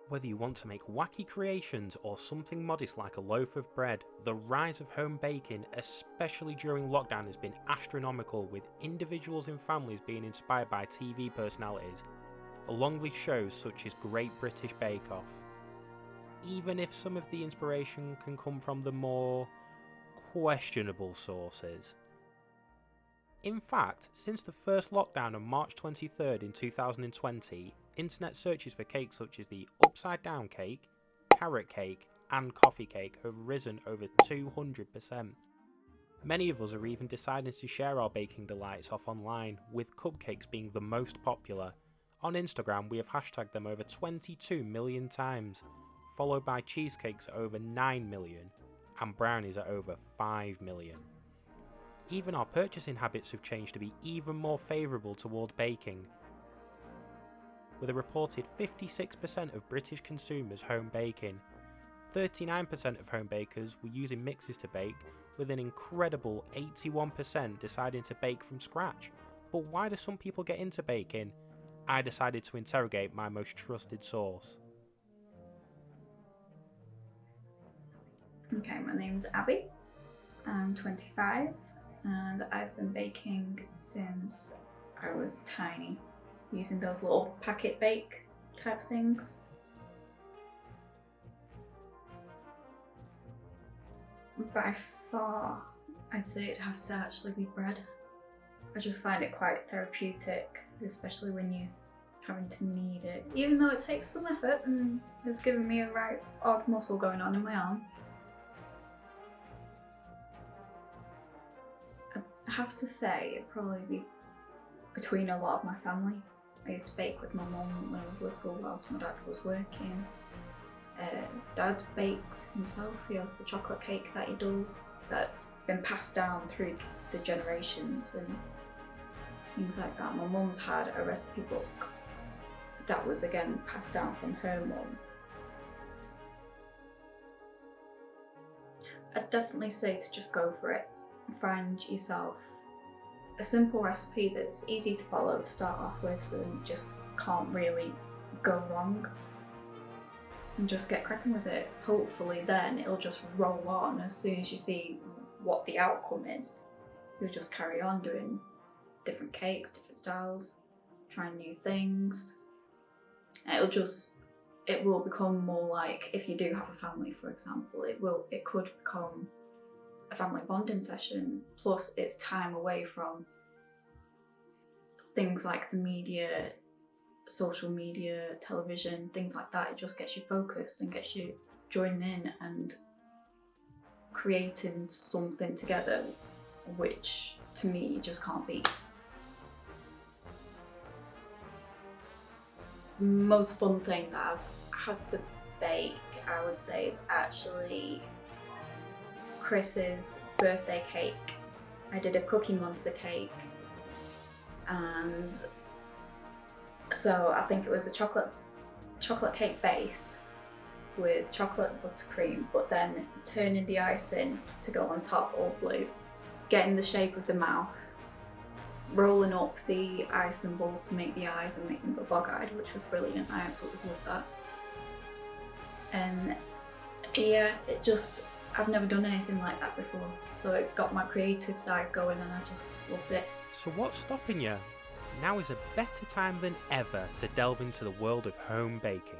Whether you want to make wacky creations or something modest like a loaf of bread, the rise of home baking, especially during lockdown, has been astronomical, with individuals and families being inspired by TV personalities, along with shows such as Great British Bake Off. Even if some of the inspiration can come from the more questionable sources. In fact, since the first lockdown on March 23rd in 2020, internet searches for cakes such as the upside down cake, carrot cake and coffee cake have risen over 200%. Many of us are even deciding to share our baking delights off online, with cupcakes being the most popular. On Instagram we have hashtagged them over 22 million times, followed by cheesecakes at over 9 million and brownies at over 5 million. Even our purchasing habits have changed to be even more favourable toward baking, with a reported 56% of British consumers home baking. 39% of home bakers were using mixes to bake, with an incredible 81% deciding to bake from scratch. But why do some people get into baking? I decided to interrogate my most trusted source. Okay, my name's Abby. I'm 25 and I've been baking since I was tiny, using those little packet bake type things. By far, I'd say it'd have to actually be bread. I just find it quite therapeutic, especially when you're having to knead it, even though it takes some effort and has given me a right odd muscle going on in my arm. I'd have to say it'd probably be between a lot of my family. I used to bake with my mum when I was little whilst my dad was working. Dad bakes himself. He has the chocolate cake that he does that's been passed down through the generations and things like that. My mum's had a recipe book that was again passed down from her mum. I'd definitely say to just go for it. Find yourself a simple recipe that's easy to follow to start off with, so you just can't really go wrong, and just get cracking with it. Hopefully then it'll just roll on. As soon as you see what the outcome is, you'll just carry on doing different cakes, different styles, trying new things. And it will become more like, if you do have a family, for example, it could become a family bonding session, plus it's time away from things like the media, social media, television, things like that. It just gets you focused and gets you joining in and creating something together, which to me you just can't beat. The most fun thing that I've had to bake, I would say, is actually Chris's birthday cake. I did a Cookie Monster cake, and so I think it was a chocolate cake base with chocolate buttercream, but then turning the icing to go on top all blue, getting the shape of the mouth, rolling up the icing balls to make the eyes and make them go bog-eyed, which was brilliant. I absolutely loved that. And yeah, I've never done anything like that before, so it got my creative side going and I just loved it. So what's stopping you? Now is a better time than ever to delve into the world of home baking.